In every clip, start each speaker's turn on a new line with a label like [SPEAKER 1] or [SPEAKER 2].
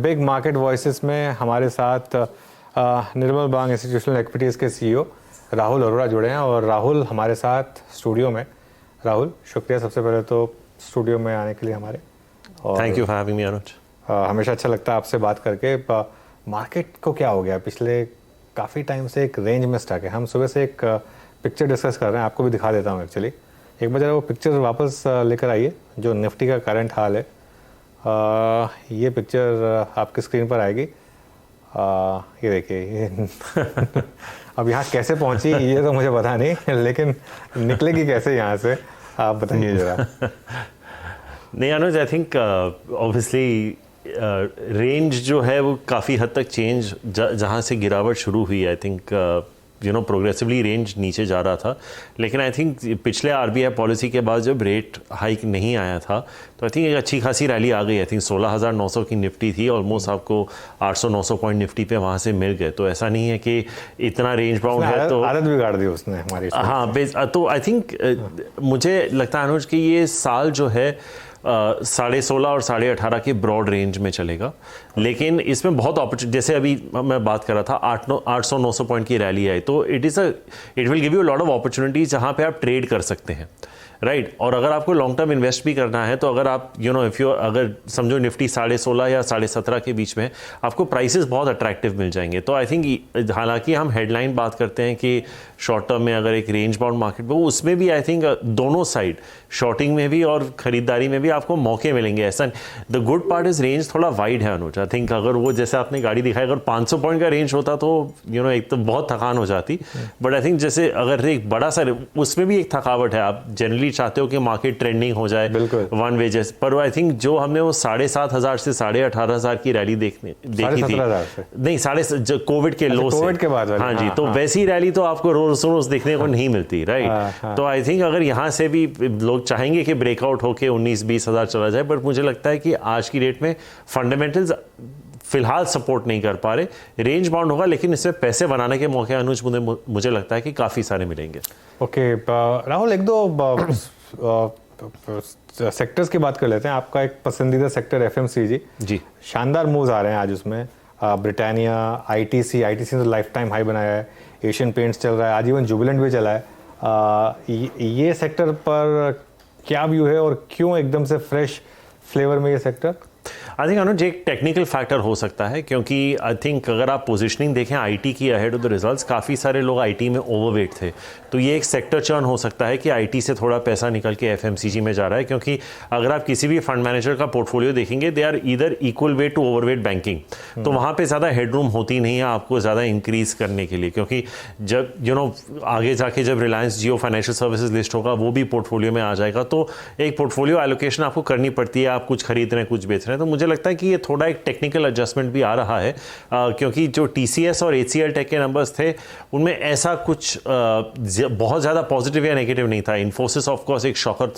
[SPEAKER 1] Big market voices में हमारे साथ निर्मल बांग इंस्टीट्यूशनल एक्विटीज़ के सीईओ राहुल अरोड़ा जुड़े हैं और राहुल हमारे साथ स्टूडियो में। राहुल, शुक्रिया सबसे पहले तो स्टूडियो में आने के लिए हमारे।
[SPEAKER 2] Thank you for having me Anuj.
[SPEAKER 1] हमेशा अच्छा लगता है आपसे बात करके। मार्केट को क्या हो गया, पिछले काफ़ी टाइम से एक रेंज में स्टक है। हम सुबह से एक पिक्चर डिस्कस कर रहे हैं, आपको भी दिखा देता हूँ एक्चुअली। एक बार जरा वो पिक्चर वापस लेकर आइए जो निफ्टी का करंट हाल है। ये पिक्चर आपकी स्क्रीन पर आएगी। ये देखिए ये अब यहाँ कैसे पहुँची ये तो मुझे पता नहीं, लेकिन निकलेगी कैसे यहाँ से आप बताइए जरा।
[SPEAKER 2] नहीं अनुज, आई थिंक ऑब्वियसली रेंज जो है वो काफ़ी हद तक चेंज जहाँ से गिरावट शुरू हुई, आई थिंक प्रोग्रेसिवली रेंज नीचे जा रहा था। लेकिन आई थिंक पिछले आरबीआई पॉलिसी के बाद जब रेट हाइक नहीं आया था तो आई थिंक एक अच्छी खासी रैली आ गई। आई थिंक 16,900 की निफ्टी थी, ऑलमोस्ट आपको 800-900 पॉइंट निफ्टी पे वहाँ से मिल गए। तो ऐसा नहीं है कि इतना रेंज बाउंड है तो
[SPEAKER 1] आदत बिगाड़ दी उसने हमारी।
[SPEAKER 2] हाँ, तो आई थिंक मुझे लगता है अनुज कि ये साल जो है 16.5 और 18.5 के ब्रॉड रेंज में चलेगा। लेकिन इसमें बहुत अपॉर्चुनिटी, जैसे अभी मैं बात कर रहा था 800-900 पॉइंट की रैली आई, तो it will give you lot of opportunities जहाँ पे आप ट्रेड कर सकते हैं, राइट। और अगर आपको लॉन्ग टर्म इन्वेस्ट भी करना है तो अगर आप अगर समझो निफ्टी 16.5 या 17.5 के बीच में आपको प्राइसेस बहुत अट्रैक्टिव मिल जाएंगे। तो आई थिंक हालांकि हम हेडलाइन बात करते हैं कि शॉर्ट टर्म में अगर एक रेंज बाउंड मार्केट में, उसमें भी आई थिंक दोनों साइड, शॉर्टिंग में भी और खरीदारी में भी आपको मौके मिलेंगे। ऐसा the good part is range थोड़ा वाइड है अनुज। आई थिंक अगर वो जैसे आपने गाड़ी दिखाई, अगर 500 पॉइंट का रेंज होता तो एक तो बहुत थकान हो जाती। बट आई थिंक जैसे अगर एक बड़ा सा, उसमें भी एक थकावट है। आप जनरली चाहते हो कि मार्केट ट्रेंडिंग हो जाए वन वे जैसे, पर आई थिंक जो हमने वो 7,500 से 18,500 की रैली देखी थी, नहीं कोविड के लो से,
[SPEAKER 1] के बाद
[SPEAKER 2] हाँ जी, तो वैसी रैली तो आपको रोज देखने को नहीं मिलती, राइट। तो आई थिंक अगर यहाँ से भी लोग चाहेंगे कि ब्रेकआउट होके 19-20 हज़ार चला जाए, बट मुझे लगता है कि आज की डेट में फंडामेंटल्स फिलहाल सपोर्ट नहीं कर पा रहे। रेंज बाउंड होगा, लेकिन इसमें पैसे बनाने के मौके अनुज मुझे लगता है कि काफ़ी सारे मिलेंगे।
[SPEAKER 1] ओके राहुल, एक दो सेक्टर्स की बात कर लेते हैं। आपका एक पसंदीदा सेक्टर एफएमसीजी जी, शानदार मूव्स आ रहे हैं आज उसमें। ब्रिटानिया, आईटीसी ने तो लाइफ टाइम हाई बनाया है। एशियन पेंट्स चल रहा है, आज इवन जुबिलेंट भी चला है। ये सेक्टर पर क्या व्यू है और क्यों एकदम से फ्रेश फ्लेवर में ये सेक्टर?
[SPEAKER 2] आई थिंक अनुज एक टेक्निकल फैक्टर हो सकता है, क्योंकि आई थिंक अगर आप पोजीशनिंग देखें आईटी की अहेड ऑफ द रिजल्ट्स, काफ़ी सारे लोग आईटी में ओवरवेट थे। तो ये एक सेक्टर चर्न हो सकता है कि आईटी से थोड़ा पैसा निकल के एफएमसीजी में जा रहा है। क्योंकि अगर आप किसी भी फंड मैनेजर का पोर्टफोलियो देखेंगे, they are either equal weight to overweight banking. तो वहाँ पर ज़्यादा हेडरूम होती नहीं है आपको ज़्यादा इंक्रीज करने के लिए, क्योंकि जब आगे जाके जब रिलायंस जियो फाइनेंशियल सर्विसेज लिस्ट होगा वो भी पोर्टफोलियो में आ जाएगा, तो एक पोर्टफोलियो एलोकेशन आपको करनी पड़ती है। आप कुछ खरीद रहे हैं, कुछ बेच रहे हैं, तो मुझे लगता है कि ये थोड़ा एक टेक्निकल एडजस्टमेंट भी आ रहा है। क्योंकि जो टीसीएस और एचसीएल टेक के नंबर्स थे उनमें ऐसा कुछ बहुत ज़्यादा पॉजिटिव या नेगेटिव नहीं था। इन्फोसिस ऑफ कोर्स एक शॉकर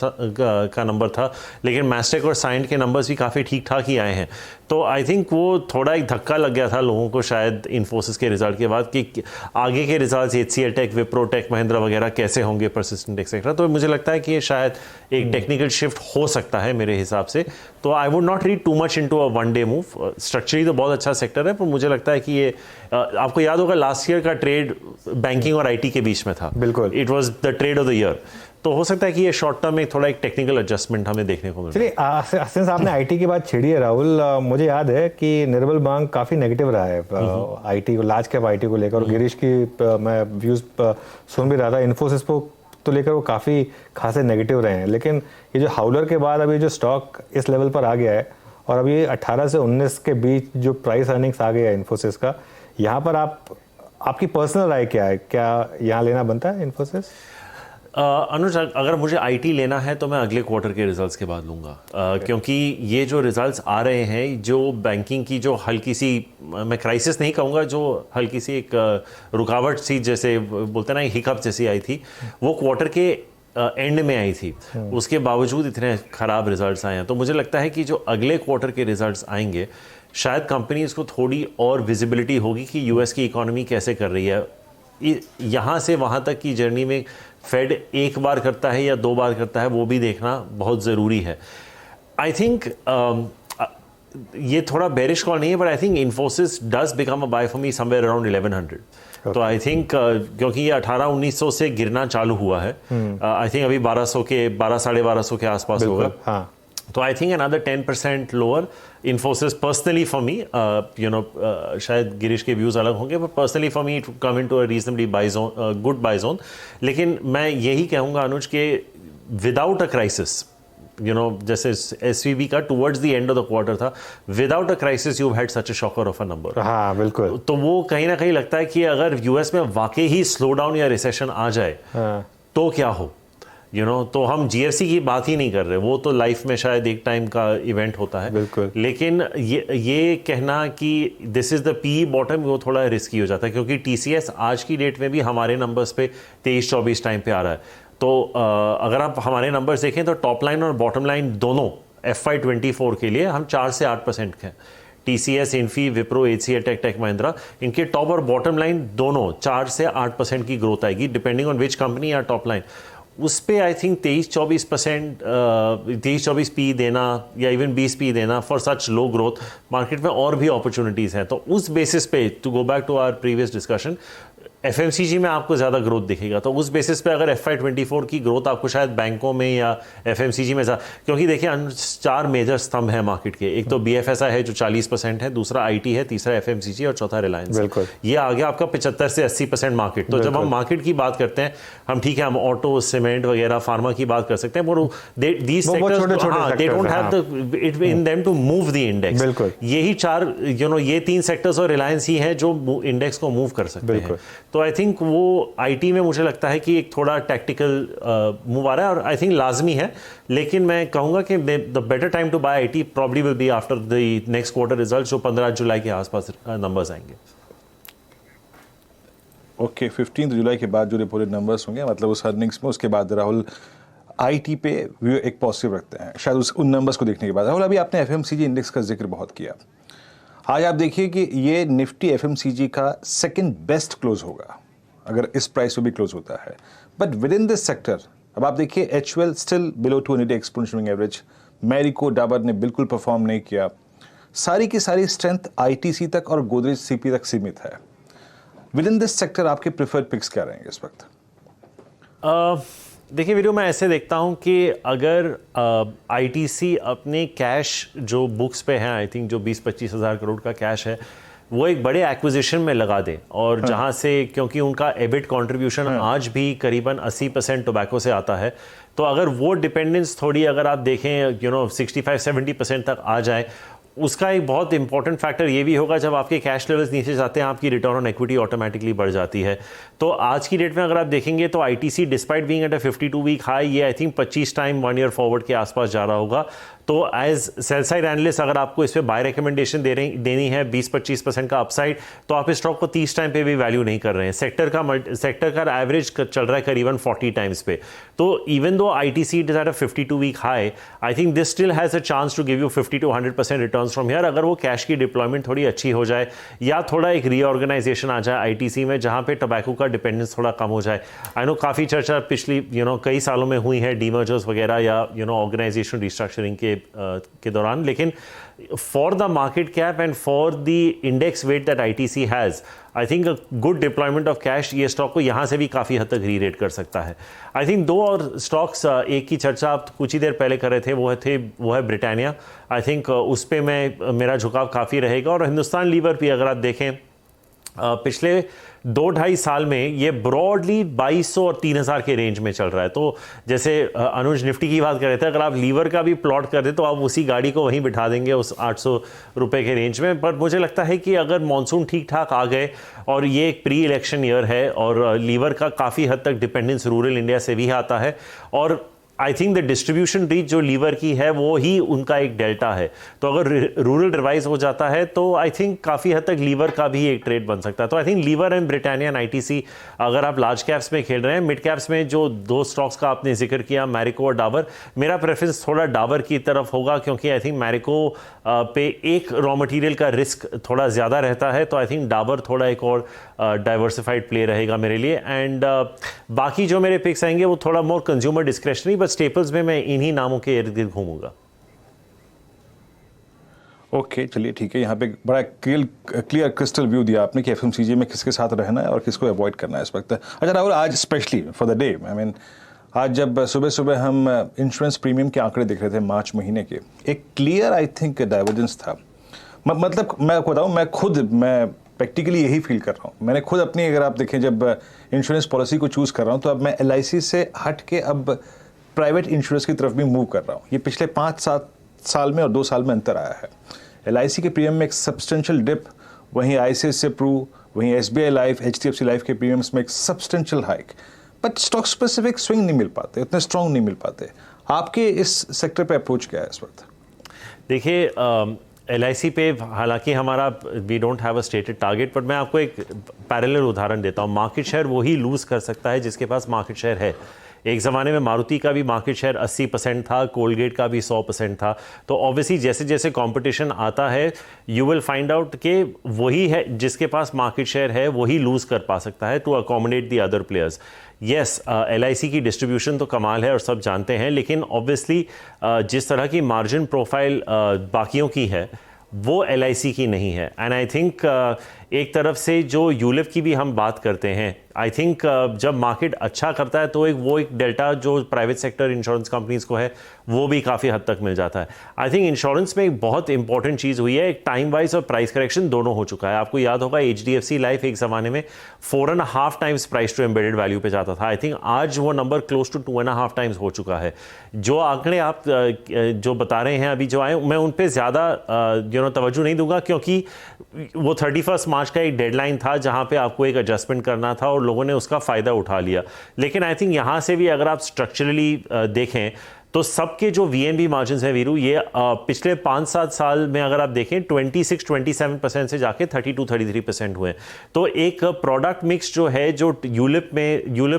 [SPEAKER 2] का नंबर था, लेकिन मैस्टेक और साइंट के नंबर्स भी काफ़ी ठीक ठाक ही आए हैं। तो आई थिंक वो थोड़ा एक धक्का लग गया था लोगों को शायद इन्फोसिस के रिजल्ट के बाद कि आगे के रिजल्ट एचसीएल टेक, विप्रो टेक, महिंद्रा वगैरह कैसे होंगे, परसिस्टेंट एक्सेट्रा। तो मुझे लगता है कि ये शायद एक टेक्निकल शिफ्ट हो सकता है मेरे हिसाब से। तो I would not read too much into a one day move. Structurally तो बहुत अच्छा सेक्टर है, पर मुझे लगता है कि ये आपको याद होगा लास्ट ईयर का ट्रेड बैंकिंग और आईटी के बीच में था।
[SPEAKER 1] बिल्कुल,
[SPEAKER 2] it was the trade off the year. तो हो सकता है कि ये शॉर्ट टर्म में थोड़ा एक टेक्निकल एडजस्टमेंट हमें देखने को मिले।
[SPEAKER 1] चलिए, सिंस आपने आईटी की बात छेड़ी है राहुल, मुझे याद है कि निर्मल बांग काफ़ी नेगेटिव रहा है आईटी को, लार्ज कैप आईटी को लेकर। और गिरीश की मैं व्यूज़ सुन भी रहा था, इन्फोसिस को तो लेकर वो काफ़ी खासे नेगेटिव रहे हैं। लेकिन ये जो हाउलर के बाद अभी जो स्टॉक इस लेवल पर आ गया है और अभी 18 से 19 के बीच जो प्राइस अर्निंग्स आ गया है इन्फोसिस का, यहाँ पर आपकी पर्सनल राय क्या है? क्या यहाँ लेना बनता है इन्फोसिस?
[SPEAKER 2] अनुज, अगर मुझे आईटी लेना है तो मैं अगले क्वार्टर के रिजल्ट्स के बाद लूँगा। क्योंकि ये जो रिजल्ट्स आ रहे हैं, जो बैंकिंग की जो हल्की सी, मैं क्राइसिस नहीं कहूँगा, जो हल्की सी एक रुकावट सी जैसे बोलते हैं ना, हिकअप जैसी आई थी, वो क्वार्टर के एंड में आई थी। उसके बावजूद इतने ख़राब रिजल्ट्स आए हैं। तो मुझे लगता है कि जो अगले क्वार्टर के रिजल्ट्स आएंगे, शायद कंपनीज को थोड़ी और विजिबिलिटी होगी कि यूएस की इकोनॉमी कैसे कर रही है। यहाँ से वहाँ तक की जर्नी में फेड एक बार करता है या 2 बार करता है, वो भी देखना बहुत ज़रूरी है। आई थिंक ये थोड़ा बेरिश कॉल नहीं है, but I think Infosys does become a buy for me somewhere around 1100। तो आई थिंक क्योंकि ये 1800-1900 से गिरना चालू हुआ है, आई थिंक अभी 1200 के 1200-1250 के आसपास होगा।
[SPEAKER 1] हाँ,
[SPEAKER 2] तो I think another 10% lower Infosys personally for me, शायद गिरीश के व्यूज़ अलग होंगे, but personally for me it come in to a reasonably buy zone, good buy zone. लेकिन मैं यही कहूँगा अनुज के विदाउट अ क्राइसिस, जैसे एसवीबी का towards the end of the quarter था, without a crisis you had such a shocker of a number.
[SPEAKER 1] हाँ बिल्कुल।
[SPEAKER 2] तो वो कहीं ना कहीं लगता है कि अगर यूएस में वाकई ही स्लो डाउन या रिसेशन आ जाए तो क्या हो, तो हम जीएफसी की बात ही नहीं कर रहे, वो तो लाइफ में शायद एक टाइम का इवेंट होता है।
[SPEAKER 1] बिल्कुल।
[SPEAKER 2] लेकिन ये कहना कि this is the P bottom, वो थोड़ा रिस्की हो जाता है, क्योंकि टीसीएस आज की डेट में भी हमारे नंबर्स पे 23-24 टाइम पे आ रहा है। तो अगर आप हमारे नंबर्स देखें तो टॉप लाइन और बॉटम लाइन दोनों FY24 के लिए हम 4 से 8% हैं। टीसीएस, इन्फी, विप्रो, एचसीएल, टेक महिंद्रा, इनके टॉप और बॉटम लाइन दोनों 4 से 8% की ग्रोथ आएगी, डिपेंडिंग ऑन विच कंपनी या टॉप लाइन। उस पे आई थिंक 23-24 पी देना या इवन 20 पी देना for such low growth market में और भी अपॉर्चुनिटीज़ हैं। तो उस बेसिस पे, to go back to our previous discussion, FMCG में आपको ज़्यादा ग्रोथ दिखेगा। तो उस बेसिस पे अगर FY24 की ग्रोथ आपको शायद बैंकों में या एफएमसीजी में, क्योंकि देखिए 4 मेजर स्तंभ हैं मार्केट के, एक तो BFSI है जो 40% है, दूसरा IT है, तीसरा FMCG और चौथा रिलायंस। ये आ गया आपका 75 से 80% मार्केट। तो जब हम मार्केट की बात करते हैं, हम ठीक है, हम ऑटो, सीमेंट वगैरह, फार्मा की बात कर सकते हैं, these sectors they don't have the it in them to move the index. यही 4 ये 3 सेक्टर्स और रिलायंस ही है जो इंडेक्स को मूव कर सकते हैं। तो आई थिंक वो आईटी में मुझे लगता है कि एक थोड़ा टैक्टिकल मूव आ रहा है, और आई थिंक लाजमी है। लेकिन मैं कहूँगा कि the better time to buy IT probably will be after the next quarter result, जो 15 जुलाई के आसपास नंबर्स आएंगे।
[SPEAKER 3] ओके, 15 जुलाई के बाद जो रिपोर्टेड नंबर्स होंगे, मतलब उस अर्निंग्स में, उसके बाद राहुल आईटी पे व्यू एक पॉजिटिव रखते हैं शायद उन नंबर्स को देखने के बाद। राहुल, अभी आपने एफएमसीजी इंडेक्स का जिक्र बहुत किया। आज आप देखिए कि ये निफ्टी एफएमसीजी का सेकंड बेस्ट क्लोज होगा अगर इस प्राइस पे भी क्लोज होता है। But with in this sector अब आप देखिए HUL still below 200 exponential average, Marico, Dabur ने बिल्कुल परफॉर्म नहीं किया। सारी की सारी स्ट्रेंथ आईटीसी तक और गोदरेज सीपी तक सीमित है। विद इन दिस सेक्टर आपके प्रिफर्ड पिक्स क्या रहेंगे इस वक्त?
[SPEAKER 2] देखिए वीडियो, मैं ऐसे देखता हूं कि अगर आईटीसी अपने कैश जो बुक्स पे हैं, आई थिंक जो 20-25 हज़ार करोड़ का कैश है, वो एक बड़े एक्विजिशन में लगा दें, और जहां से, क्योंकि उनका एबिट कंट्रीब्यूशन आज भी करीबन 80% टोबैको से आता है, तो अगर वो डिपेंडेंस थोड़ी, अगर आप देखें 65-70% तक आ जाए, उसका एक बहुत इंपॉर्टेंट फैक्टर ये भी होगा, जब आपके कैश लेवल्स नीचे जाते हैं, आपकी रिटर्न ऑन इक्विटी ऑटोमेटिकली बढ़ जाती है। तो आज की डेट में अगर आप देखेंगे तो ITC despite being at a 52 week high, ये I think 25 time 1 year forward के आसपास जा रहा होगा। तो एज सेल साइड एनालिस्ट अगर आपको इस पे बाय रिकमेंडेशन देनी है 20-25% का अपसाइड, तो आप इस स्टॉक को 30 टाइम पे भी वैल्यू नहीं कर रहे हैं। सेक्टर का एवरेज चल रहा है करीबन 40 टाइम्स पे। तो even though ITC is at a 52 week high, I think this still has a chance to give you 50-100% returns from here, अगर वो कैश की डिप्लॉयमेंट थोड़ी अच्छी हो जाए, या थोड़ा एक रीऑर्गेनाइजेशन आ जाए आईटीसी में, जहां पे टोबैको का डिपेंडेंस थोड़ा कम हो जाए। आई नो काफ़ी चर्चा पिछली कई सालों में हुई है डीमर्जर्स वगैरह या ऑर्गेनाइजेशन रिस्ट्रक्चरिंग के दौरान, लेकिन for the market cap and for the index weight that ITC has, I think a good deployment of cash ये स्टॉक को यहाँ से भी काफ़ी हद तक री-रेट कर सकता है। आई थिंक 2 और स्टॉक्स, एक की चर्चा आप कुछ ही देर पहले कर रहे थे, वो है ब्रिटानिया। आई थिंक उस पर मेरा झुकाव काफ़ी रहेगा। और हिंदुस्तान लीवर भी अगर आप देखें, पिछले 2-2.5 साल में ये ब्रॉडली 2200 और 3000 के रेंज में चल रहा है। तो जैसे अनुज निफ्टी की बात कर रहे थे, अगर आप लीवर का भी प्लॉट कर दें तो आप उसी गाड़ी को वहीं बिठा देंगे उस 800 रुपए के रेंज में। पर मुझे लगता है कि अगर मॉनसून ठीक ठाक आ गए, और ये एक प्री इलेक्शन ईयर है, और लीवर का काफ़ी हद तक डिपेंडेंस रूरल इंडिया से भी आता है, और I think the distribution reach जो लीवर की है वो ही उनका एक डेल्टा है। तो अगर रूरल रिवाइज हो जाता है तो आई थिंक काफ़ी हद तक लीवर का भी एक ट्रेड बन सकता है। तो I think Lever and Britannia and ITC, अगर आप लार्ज कैप्स में खेल रहे हैं, मिड कैप्स में जो 2 स्टॉक्स का आपने जिक्र किया, मैरिको और डाबर, मेरा प्रेफरेंस थोड़ा डाबर की तरफ होगा, क्योंकि आई थिंक मैरिको पे एक रॉ मटेरियल का रिस्क थोड़ा ज़्यादा रहता है। तो आई थिंक डाबर थोड़ा एक और डाइवर्सिफाइड प्ले रहेगा मेरे लिए। एंड बाकी जो मेरे पिक्स आएंगे वो थोड़ा मोर कंज्यूमर डिस्क्रेशनरी, बट स्टेपल्स में मैं इन्हीं नामों के इर्द गिर्द घूमूंगा।
[SPEAKER 3] ओके चलिए ठीक है, यहाँ पे बड़ा क्लियर क्रिस्टल व्यू दिया आपने कि एफएमसीजी में किसके साथ रहना है और किसको अवॉइड करना है इस वक्त। अच्छा राहुल, आज specially for the day, I mean आज जब सुबह सुबह हम इंश्योरेंस प्रीमियम के आंकड़े देख रहे थे मार्च महीने के, एक क्लियर आई थिंक डाइवर्जेंस था। मतलब मैं आपको बताऊँ, मैं प्रैक्टिकली यही फील कर रहा हूँ। मैंने खुद अपनी, अगर आप देखें, जब इंश्योरेंस पॉलिसी को चूज़ कर रहा हूँ तो अब मैं LIC से हट के अब प्राइवेट इंश्योरेंस की तरफ भी मूव कर रहा हूँ। ये पिछले 5-7 साल में और 2 साल में अंतर आया है। LIC के प्रीमियम में एक सब्सटेंशियल डिप, वहीं ICICI प्रू, वहीं SBI लाइफ, HDFC लाइफ के प्रीमियम्स में एक substantial hike, but stock specific swing नहीं मिल पाते, इतने स्ट्रॉन्ग नहीं मिल पाते। आपके इस सेक्टर पे अप्रोच क्या है इस वक्त?
[SPEAKER 2] देखिए LIC पे हालांकि हमारा we don't have a stated target, but मैं आपको एक पैरेलल उदाहरण देता हूँ। मार्केट शेयर वही लूज़ कर सकता है जिसके पास मार्केट शेयर है। एक ज़माने में मारुति का भी मार्केट शेयर 80% था, कोलगेट का भी 100% था। तो ऑब्वियसली जैसे जैसे कंपटीशन आता है यू विल फाइंड आउट कि वही है जिसके पास मार्केट शेयर है वही लूज़ कर पा सकता है to accommodate the other players. Yes, LIC की डिस्ट्रीब्यूशन तो कमाल है और सब जानते हैं, लेकिन ऑब्वियसली जिस तरह की मार्जिन प्रोफाइल बाकियों की है वो LIC की नहीं है। एंड आई थिंक एक तरफ से जो यूलिप की भी हम बात करते हैं, आई थिंक जब मार्केट अच्छा करता है तो एक डेल्टा जो प्राइवेट सेक्टर इंश्योरेंस कंपनीज को है वो भी काफ़ी हद तक मिल जाता है। आई थिंक इंश्योरेंस में एक बहुत इंपॉर्टेंट चीज़ हुई है, एक टाइम वाइज और प्राइस करेक्शन दोनों हो चुका है। आपको याद होगा HDFC लाइफ एक ज़माने में 4.5 times price to embedded value पे जाता था। आई थिंक आज वो नंबर क्लोज टू 2.5 टाइम्स हो चुका है। जो आंकड़े आप जो बता रहे हैं अभी जो आए, मैं उन पर ज़्यादा तवज्जो नहीं दूंगा, क्योंकि वो 31 मार्च का एक डेडलाइन था जहां पे आपको एक एडजस्टमेंट करना था और लोगों ने उसका फ़ायदा उठा लिया। लेकिन आई थिंक यहां से भी अगर आप स्ट्रक्चरली देखें तो सबके जो VNB मार्जिन है वीरू, ये पिछले 5-7 साल में अगर आप देखें 26-27% से जाके 32-33% हुए। तो एक प्रोडक्ट मिक्स जो है जो यूलिप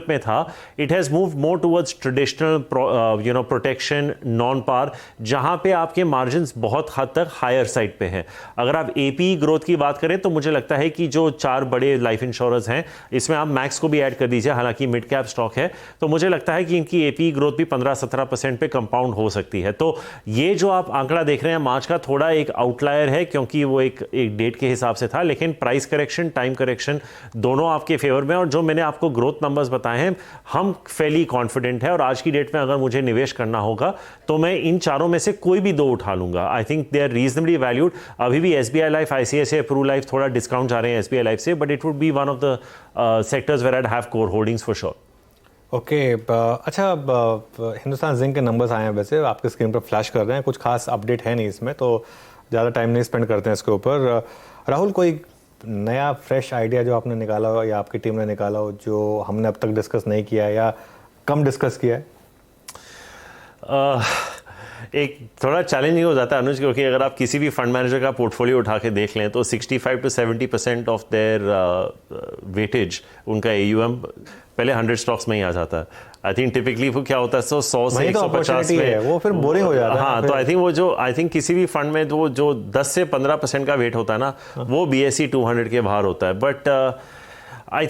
[SPEAKER 2] में था, it has move more towards traditional protection, non par, जहां पे आपके मार्जिन बहुत हद तक हायर साइड पे हैं। अगर आप APE ग्रोथ की बात करें तो मुझे लगता है कि जो 4 बड़े लाइफ इंश्योरर्स हैं, इसमें आप मैक्स को भी ऐड कर दीजिए, हालांकि मिड कैप स्टॉक है, तो मुझे लगता है कि इनकी APE ग्रोथ भी 15-17% पे कंपाउंड हो सकती है। तो ये जो आप आंकड़ा देख रहे हैं मार्च का, थोड़ा एक आउटलायर है क्योंकि वो एक डेट के हिसाब से था, लेकिन प्राइस करेक्शन, टाइम करेक्शन दोनों आपके फेवर में। और जो मैंने आपको ग्रोथ नंबर्स बताए हैं, हम फेली कॉन्फिडेंट है और आज की डेट में अगर मुझे निवेश करना होगा तो मैं इन चारों में से कोई भी 2 उठा लूंगा। I think they are reasonably valued. अभी भी SBI life, ICICI Pru life थोड़ा डिस्काउंट जा रहे हैं SBI लाइफ से, but it would be one of the sectors where I have core holdings for sure.
[SPEAKER 1] Okay अच्छा, हिंदुस्तान जिंक के numbers आए हैं, वैसे आपके स्क्रीन पर फ्लैश कर रहे हैं, कुछ खास अपडेट है नहीं इसमें, तो ज़्यादा टाइम नहीं स्पेंड करते हैं इसके ऊपर। राहुल, कोई नया फ्रेश आइडिया जो आपने निकाला हो या आपकी टीम ने निकाला हो जो हमने अब तक डिस्कस नहीं किया है या कम डिस्कस किया है?
[SPEAKER 2] एक थोड़ा चैलेंजिंग हो जाता है अनुज, क्योंकि अगर आप किसी भी फंड मैनेजर का पोर्टफोलियो उठा के देख लें तो 65-70% ऑफ देयर वेटेज उनका AUM पहले 100 स्टॉक्स में ही आ जाता है। आई थिंक टिपिकली वो क्या होता है 100 से 150 में
[SPEAKER 1] वो फिर बोरिंग हो जाता है।
[SPEAKER 2] हाँ, तो आई थिंक वो जो किसी भी फंड में वो जो 10 से 15% का वेट होता है ना, वो BSE 200 के बाहर होता है। But I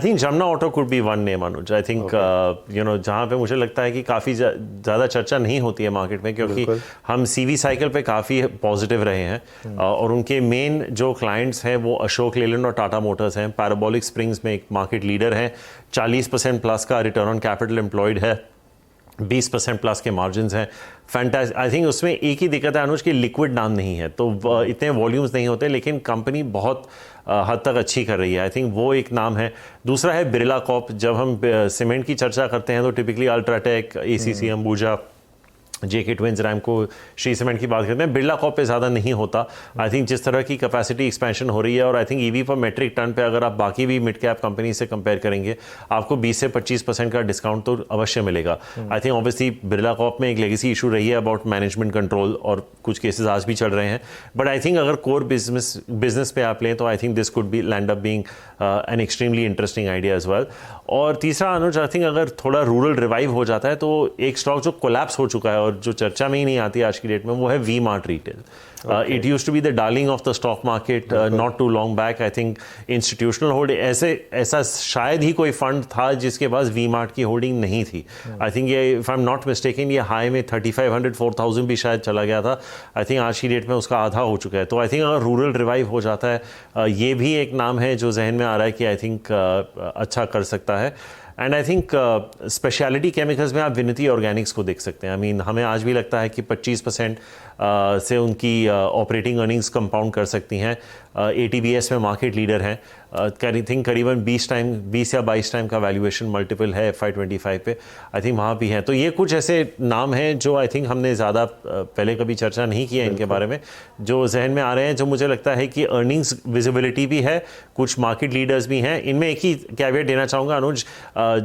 [SPEAKER 2] think Jamuna auto could be one name Anuj. I think जहाँ पे मुझे लगता है कि काफ़ी ज़्यादा चर्चा नहीं होती है मार्केट में, क्योंकि हम CV साइकिल पे काफ़ी पॉजिटिव रहे हैं और उनके मेन जो क्लाइंट्स हैं वो अशोक लेलैंड और टाटा मोटर्स हैं। पैराबोलिक स्प्रिंग्स में एक मार्केट लीडर है, 40% प्लस का रिटर्न ऑन कैपिटल एम्प्लॉयड है, 20% प्लस के मार्जिन हैं। फैंटास्टिक। आई थिंक उसमें एक ही दिक्कत है अनुज कि लिक्विड नाम नहीं है, तो इतने वॉल्यूम्स नहीं होते, लेकिन कंपनी बहुत हद तक अच्छी कर रही है। आई थिंक वो एक नाम है। दूसरा है बिरला कॉर्प। जब हम सीमेंट की चर्चा करते हैं तो typically UltraTech, ACC, Ambuja, JK twins, Ramco, Shri cement की बात करते हैं। बिरला कॉर्प पे ज़्यादा नहीं होता। आई थिंक जिस तरह की कैपेसिटी एक्सपेंशन हो रही है, और आई थिंक EV पर मेट्रिक टन पे अगर आप बाकी भी मिड कैप कंपनी से कंपेयर करेंगे, आपको 20 से 25% का डिस्काउंट तो अवश्य मिलेगा। I think obviously Birla Corp में एक लेगेसी इशू रही है अबाउट मैनेजमेंट कंट्रोल, और कुछ केसेस आज भी चल रहे हैं। बट आई थिंक अगर कोर बिजनेस पे आप लें तो I think this could be land up being an extremely interesting idea as well. और तीसरा अनुज, आई थिंक अगर थोड़ा रूरल रिवाइव हो जाता है तो एक स्टॉक जो कोलैप्स हो चुका है और जो चर्चा में ही नहीं आती आज की डेट में, वो है V-Mart retail. It used to be the darling of the stock market not too long back. I think institutional holding ऐसा शायद ही कोई फंड था जिसके पास V-Mart की होल्डिंग नहीं थी. I think ये if I'm not mistaken ये हाई में 3500 4000 भी शायद चला गया था. I think आज की डेट में उसका आधा हो चुका है. तो I think अगर रूरल रिवाइव हो जाता है ये भी एक नाम है जो जहन में आ रहा है कि I think अच्छा कर सकता है. And I think speciality chemicals में आप विनती ऑर्गेनिक्स को देख सकते हैं. आई मीन हमें आज भी लगता है कि 25% से उनकी ऑपरेटिंग अर्निंग्स कंपाउंड कर सकती हैं. ATBS में मार्केट लीडर हैं. आई थिंक करीबन 20 या 22 टाइम का वैल्यूएशन मल्टीपल है FY25 पे. आई थिंक वहाँ भी हैं. तो ये कुछ ऐसे नाम हैं जो आई थिंक हमने ज़्यादा पहले कभी चर्चा नहीं की है इनके बारे में, जो जहन में आ रहे हैं, जो मुझे लगता है कि अर्निंग्स विजिबिलिटी भी है, कुछ मार्केट लीडर्स भी हैं. इनमें एक ही कैवेट देना चाहूँगा अनुज,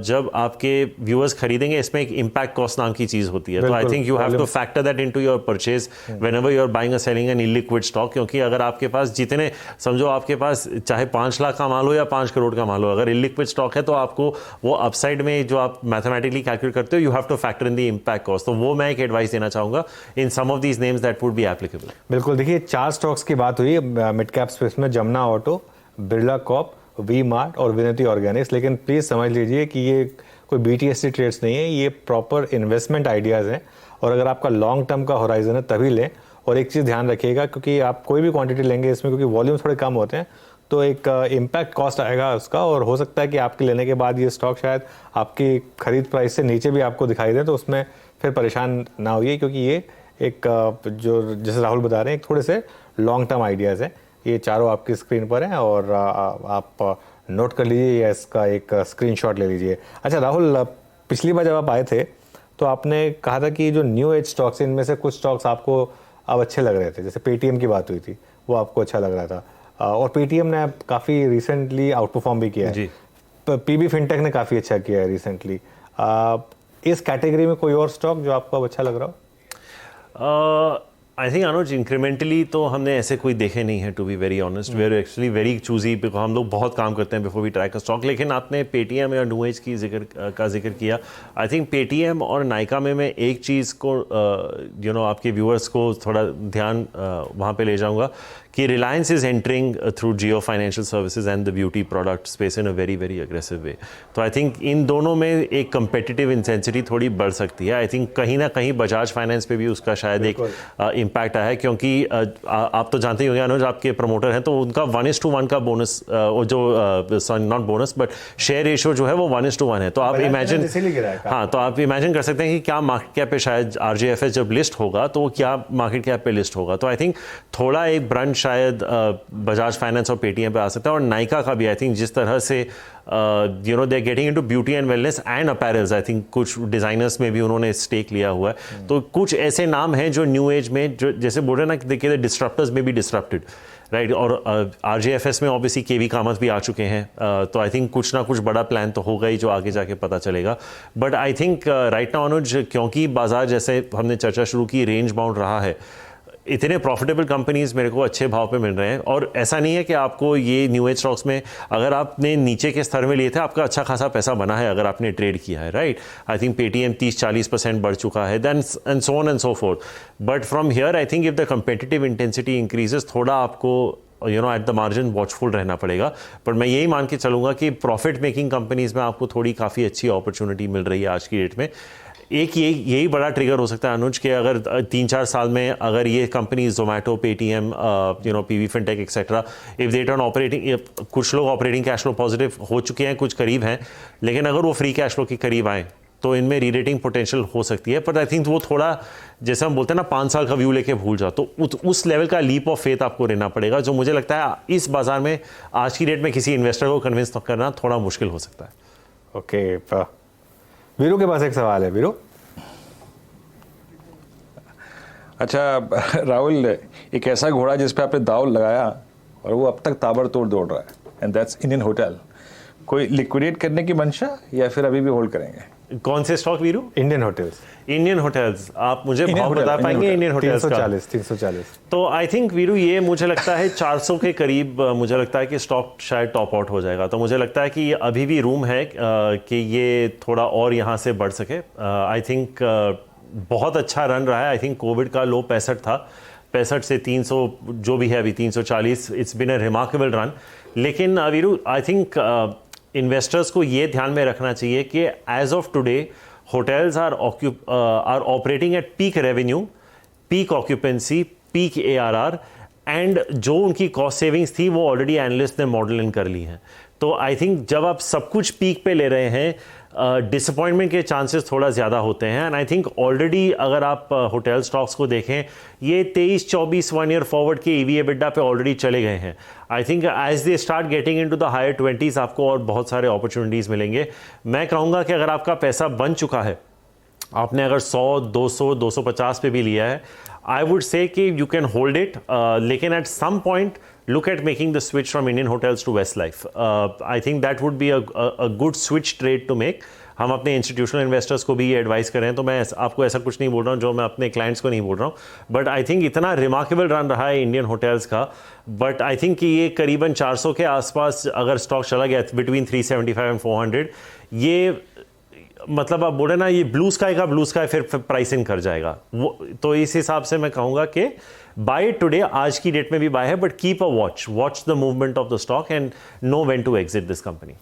[SPEAKER 2] जब आपके व्यूअर्स खरीदेंगे इसमें एक इम्पैक्ट कॉस्ट नाम की चीज़ होती है. तो I think you have to factor that into your purchase whenever you are buying और सेलिंग एन इलिक्विड स्टॉक. क्योंकि अगर आपके पास जितने समझो आपके पास चाहे 5 लाख का माल हो या 5 करोड़ का माल हो, अगर इलिक्विड स्टॉक है तो आपको वो अपसाइड में जो आप मैथमेटिकली कैलकुलेट करते हो you have to factor in the impact cost. तो वो मैं एक एडवाइस देना चाहूँगा in some of these names that would be applicable.
[SPEAKER 1] बिल्कुल. देखिए 4 स्टॉक्स की बात हुई मिड कैप स्पेस में, Jamuna auto, Birla Corp, V-Mart और विनती ऑर्गेनिक्स. लेकिन प्लीज़ समझ लीजिए कि ये कोई BTSC ट्रेड्स नहीं है, ये प्रॉपर इन्वेस्टमेंट आइडियाज़ हैं. और अगर आपका लॉन्ग टर्म का होराइजन है तभी लें. और एक चीज़ ध्यान रखिएगा, क्योंकि आप कोई भी क्वांटिटी लेंगे इसमें, क्योंकि वॉल्यूम थोड़े कम होते हैं, तो एक इम्पैक्ट कॉस्ट आएगा उसका. और हो सकता है कि आपके लेने के बाद ये स्टॉक शायद आपकी खरीद प्राइस से नीचे भी आपको दिखाई दे, तो उसमें फिर परेशान ना होइए, क्योंकि ये एक जो जैसे राहुल बता रहे हैं एक थोड़े से लॉन्ग टर्म आइडियाज़ हैं. ये चारों आपकी स्क्रीन पर हैं और आप नोट कर लीजिए या इसका एक स्क्रीनशॉट ले लीजिए. अच्छा राहुल, पिछली बार जब आप आए थे तो आपने कहा था कि जो न्यू एज स्टॉक्स, इनमें से कुछ स्टॉक्स आपको अब अच्छे लग रहे थे. जैसे पेटीएम की बात हुई थी, वो आपको अच्छा लग रहा था. और पेटीएम ने काफ़ी रिसेंटली आउट परफॉर्म भी किया है. PB फिनटेक ने काफ़ी अच्छा किया है रिसेंटली. इस कैटेगरी में कोई और स्टॉक जो आपको अब अच्छा लग रहा हो?
[SPEAKER 2] आई थिंक अनुज इंक्रीमेंटली तो हमने ऐसे कोई देखे नहीं है, to be very honest. We are actually very choosy, because हम लोग बहुत काम करते हैं बिफोर वी ट्राई का स्टॉक. लेकिन आपने पेटीएम या न्यू एज की जिक्र किया. आई थिंक पेटीएम और नायका में मैं एक चीज़ को आपके व्यूअर्स को थोड़ा ध्यान वहाँ पे ले जाऊँगा कि Reliance is entering through Jio Financial Services and the beauty product space in a very very aggressive way. तो आई थिंक इन दोनों में एक कंपेटिटिव इंटेंसिटी थोड़ी बढ़ सकती है. आई थिंक कहीं ना कहीं बजाज फाइनेंस पे भी उसका शायद एक इम्पैक्ट आया है, क्योंकि आप तो जानते ही होंगे अनुज, आपके प्रमोटर हैं, तो उनका 1:1 का बोनस, जो not bonus but share ratio जो है वो 1:1 है. तो आप इमेजिन, हाँ, तो आप इमेजिन कर सकते हैं कि क्या मार्केट कैप पे शायद RJFS जब लिस्ट होगा तो वो क्या मार्केट कैप पे लिस्ट होगा. तो आई थिंक थोड़ा एक ब्रंच शायद बजाज फाइनेंस और पेटीएम पे आ सकता है. और नायका का भी आई थिंक जिस तरह से they getting into beauty and wellness and apparels, I think कुछ डिजाइनर्स में भी उन्होंने स्टेक लिया हुआ है. तो कुछ ऐसे नाम हैं जो न्यू एज में, जो जैसे बोल रहे हैं ना, देखिए डिस्ट्रप्टर्स में भी डिस्ट्रप्टेड, राइट. और RJFS में ऑब्वियसली KV कामत भी आ चुके हैं. तो आई थिंक कुछ ना कुछ बड़ा प्लान तो होगा ही जो आगे जाके पता चलेगा. But I think right now Anuj, क्योंकि बाजार जैसे हमने चर्चा शुरू की रेंज बाउंड रहा है, इतने प्रॉफिटेबल कंपनीज मेरे को अच्छे भाव पे मिल रहे हैं. और ऐसा नहीं है कि आपको ये न्यू एज स्टॉक्स में अगर आपने नीचे के स्तर में लिए थे आपका अच्छा खासा पैसा बना है अगर आपने ट्रेड किया है, राइट. आई थिंक पेटीएम 30-40% बढ़ चुका है, then and so on and so forth. But from here I think if the competitive intensity increases, थोड़ा आपको एट द मार्जिन वॉचफुल रहना पड़ेगा. पर मैं यही मान के चलूँगा कि प्रॉफिट मेकिंग कंपनीज में आपको थोड़ी काफ़ी अच्छी अपॉर्चुनिटी मिल रही है आज की डेट में. एक यही बड़ा ट्रिगर हो सकता है अनुज के, अगर 3-4 साल में अगर ये company Zomato, Paytm, PB fintech etcetera, if they turn operating, कुछ लोग ऑपरेटिंग कैश फ्लो पॉजिटिव हो चुके हैं, कुछ करीब हैं, लेकिन अगर वो फ्री कैश फ्लो के करीब आए तो इनमें रीरेटिंग पोटेंशियल हो सकती है. पर आई थिंक वो थोड़ा, जैसे हम बोलते हैं ना, 5 साल का व्यू लेके भूल जाओ, तो उस लेवल का लीप ऑफ फेथ आपको लेना पड़ेगा, जो मुझे लगता है इस बाजार में आज की डेट में किसी इन्वेस्टर को कन्विंस करना थोड़ा मुश्किल हो सकता है.
[SPEAKER 1] ओके, वीरू के पास एक सवाल है. वीरू,
[SPEAKER 3] अच्छा राहुल, एक ऐसा घोड़ा जिस पे आपने दाव लगाया और वो अब तक ताबड़तोड़ दौड़ रहा है, एंड दैट्स इंडियन होटल. कोई लिक्विडेट करने की मंशा या फिर अभी भी होल्ड करेंगे?
[SPEAKER 2] कौन से stock Veeru?
[SPEAKER 1] Indian hotels.
[SPEAKER 2] Indian hotels, आप मुझे भाव बता पाएंगे इंडियन होटल्स का?
[SPEAKER 1] 340.
[SPEAKER 2] तो आई थिंक वीरू ये मुझे लगता है 400 के करीब मुझे लगता है कि स्टॉक शायद टॉप आउट हो जाएगा. तो मुझे लगता है कि अभी भी रूम है कि ये थोड़ा और यहाँ से बढ़ सके. आई थिंक बहुत अच्छा रन रहा है. आई थिंक कोविड का लो 65 था, 65 से 300 जो भी है अभी 340, it's been a remarkable run. लेकिन वीरू, आई थिंक इन्वेस्टर्स को ये ध्यान में रखना चाहिए कि as of today hotels are operating at peak revenue, peak occupancy, peak ARR, and जो उनकी कॉस्ट सेविंग्स थी वो ऑलरेडी एनालिस्ट ने मॉडल इन कर ली हैं। तो आई थिंक जब आप सब कुछ पीक पे ले रहे हैं, डिसअपॉइंटमेंट के चांसेस थोड़ा ज़्यादा होते हैं। एंड आई थिंक ऑलरेडी अगर आप होटल स्टॉक्स को देखें, ये 23-24 1 ईयर फॉरवर्ड के EV EBITDA पे ऑलरेडी चले गए हैं। I think as they start getting into the higher 20s आपको और बहुत सारे अपॉर्चुनिटीज़ मिलेंगे। मैं कहूँगा कि अगर आपका पैसा बन चुका है, आपने अगर 100, 200, 250 पे भी लिया है, आई वुड से कि यू कैन होल्ड इट, लेकिन at some point look at making the switch from Indian hotels to Westlife. I think that would be a good switch trade to make. हम अपने इंस्टीट्यूशनल इन्वेस्टर्स को भी ये advice करें, तो मैं आपको ऐसा कुछ नहीं बोल रहा हूँ जो मैं अपने क्लाइंट्स को नहीं बोल रहा हूँ, बट आई थिंक इतना रिमार्केबल रन रहा है इंडियन होटल्स का। बट आई थिंक कि ये करीबन 400 के आसपास अगर स्टॉक चला गया बिटवीन 375 एंड 400, ये मतलब आप बोले ना, ये ब्लू स्काई फिर प्राइसिंग कर जाएगा वो। तो इस हिसाब से मैं कहूँगा कि बाय टुडे, आज की डेट में भी बाय है, but keep a watch the movement of the stock and know when to exit this company.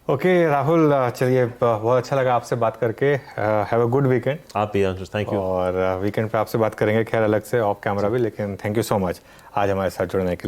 [SPEAKER 1] Okay Rahul, चलिए बहुत अच्छा लगा आपसे बात करके। Have a good weekend.
[SPEAKER 2] आप भी, थैंक यू।
[SPEAKER 1] और वीकेंड पे आपसे बात करेंगे खैर अलग से ऑफ कैमरा भी, लेकिन थैंक यू सो मच आज हमारे साथ जुड़ने के लिए।